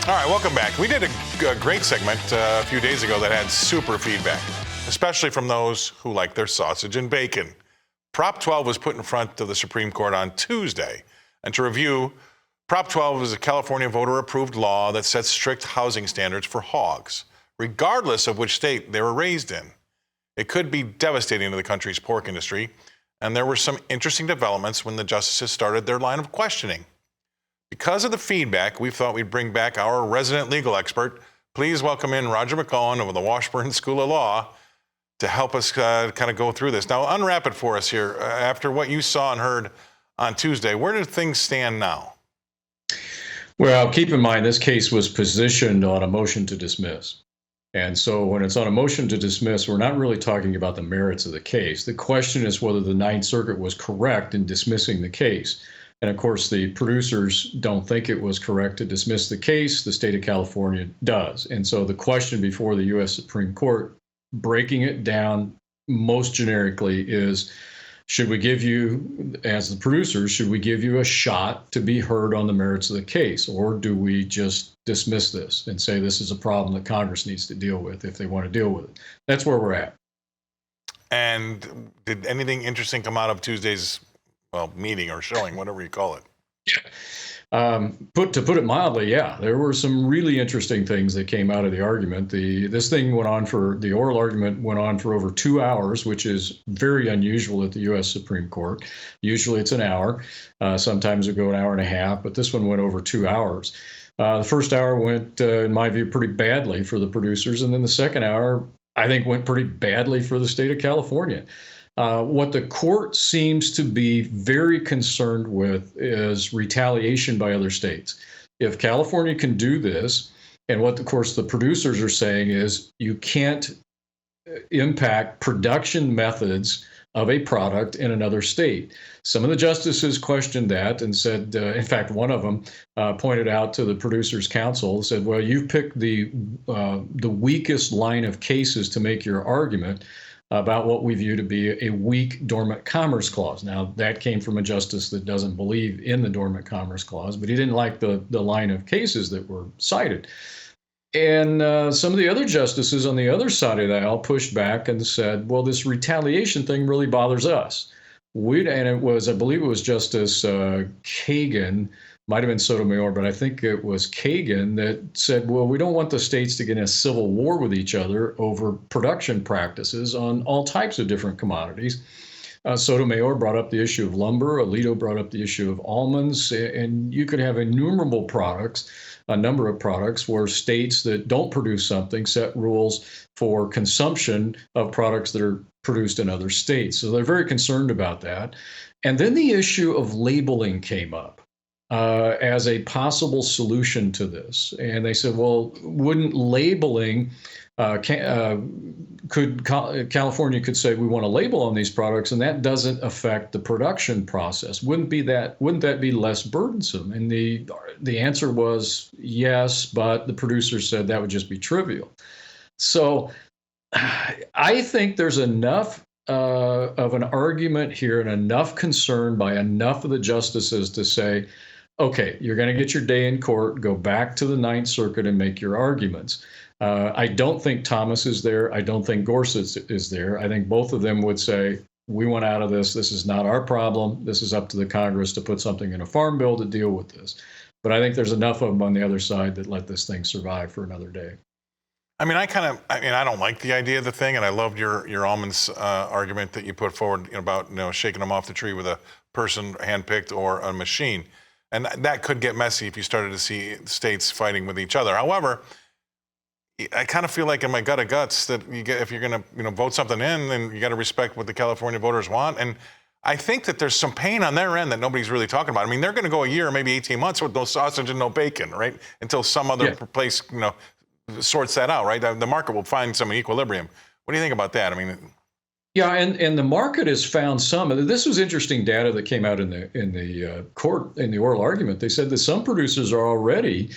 All right, welcome back. We did a great segment a few days ago that had super feedback, especially from those who like their sausage and bacon. Prop 12 was put in front of the Supreme Court on Tuesday. And to review, Prop 12 is a California voter-approved law that sets strict housing standards for hogs, regardless of which state they were raised in. It could be devastating to the country's pork industry, and there were some interesting developments when the justices started their line of questioning. Because of the feedback, we thought we'd bring back our resident legal expert. Please welcome in Roger McEowen of the Washburn School of Law to help us kind of go through this. Now, unwrap it for us here. After what you saw and heard on Tuesday, where do things stand now? Well, keep in mind, this case was positioned on a motion to dismiss. And so when it's on a motion to dismiss, we're not really talking about the merits of the case. The question is whether the Ninth Circuit was correct in dismissing the case. And of course, the producers don't think it was correct to dismiss the case. The state of California does. And so the question before the U.S. Supreme Court, breaking it down most generically, is should we give you, as the producers, should we give you a shot to be heard on the merits of the case? Or do we just dismiss this and say this is a problem that Congress needs to deal with if they want to deal with it? That's where we're at. And did anything interesting come out of Tuesday's meeting or showing, whatever you call it? To put it mildly, yeah, there were some really interesting things that came out of the argument. The oral argument went on for over 2 hours, which is very unusual at the U.S. Supreme Court. Usually it's an hour. Sometimes it go an hour and a half, but this one went over 2 hours. The first hour went, in my view, pretty badly for the producers, and then the second hour, I think, went pretty badly for the state of California. What the court seems to be very concerned with is retaliation by other states. If California can do this, and what, of course, the producers are saying is you can't impact production methods of a product in another state. Some of the justices questioned that and said, in fact, one of them pointed out to the Producers Council, said, well, you've picked the weakest line of cases to make your argument about what we view to be a weak dormant commerce clause. Now, that came from a justice that doesn't believe in the dormant commerce clause, but he didn't like the line of cases that were cited. And some of the other justices on the other side of the aisle pushed back and said, well, this retaliation thing really bothers us. And it was, I believe it was Justice Kagan, might have been Sotomayor, but I think it was Kagan that said, well, we don't want the states to get in a civil war with each other over production practices on all types of different commodities. Sotomayor brought up the issue of lumber. Alito brought up the issue of almonds. And you could have innumerable products, a number of products, where states that don't produce something set rules for consumption of products that are produced in other states. So they're very concerned about that. And then the issue of labeling came up as a possible solution to this. And they said, well, wouldn't labeling, California could say we want to label on these products, and that doesn't affect the production process. Wouldn't that be less burdensome? And the answer was yes, but the producers said that would just be trivial. So I think there's enough of an argument here and enough concern by enough of the justices to say, okay, you're going to get your day in court, go back to the Ninth Circuit and make your arguments. I don't think Thomas is there. I don't think Gorsuch is there. I think both of them would say, we want out of this. This is not our problem. This is up to the Congress to put something in a farm bill to deal with this. But I think there's enough of them on the other side that let this thing survive for another day. I don't like the idea of the thing, and I loved your almonds argument that you put forward about shaking them off the tree with a person handpicked or a machine. And that could get messy if you started to see states fighting with each other. However, I kind of feel like in my gut of guts that if you're going to vote something in, then you got to respect what the California voters want. And I think that there's some pain on their end that nobody's really talking about. I mean, they're going to go a year, maybe 18 months with no sausage and no bacon, right? Until some other place, sorts that out, right? The market will find some equilibrium. What do you think about that? I mean, yeah, and the market has found some. This was interesting data that came out in the court in the oral argument. They said that some producers are already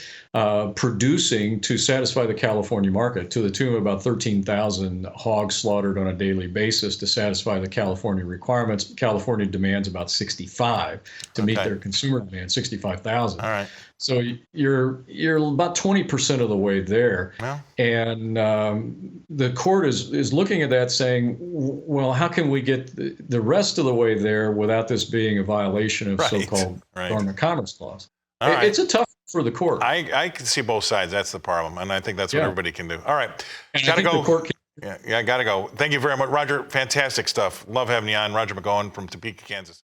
producing to satisfy the California market to the tune of about 13,000 hogs slaughtered on a daily basis to satisfy the California requirements. California demands about 65 to meet their consumer demand, 65,000. All right. So you're about 20% of the way there, Well, and the court is looking at that, saying, well, how can we get the rest of the way there without this being a violation of right, so-called right. dormant commerce clause? All right. It's a tough for the court. I can see both sides. That's the problem, and I think that's what Yeah. everybody can do. All right, And I gotta think go. the court can. Yeah, gotta go. Thank you very much, Roger. Fantastic stuff. Love having you on, Roger McEowen from Topeka, Kansas.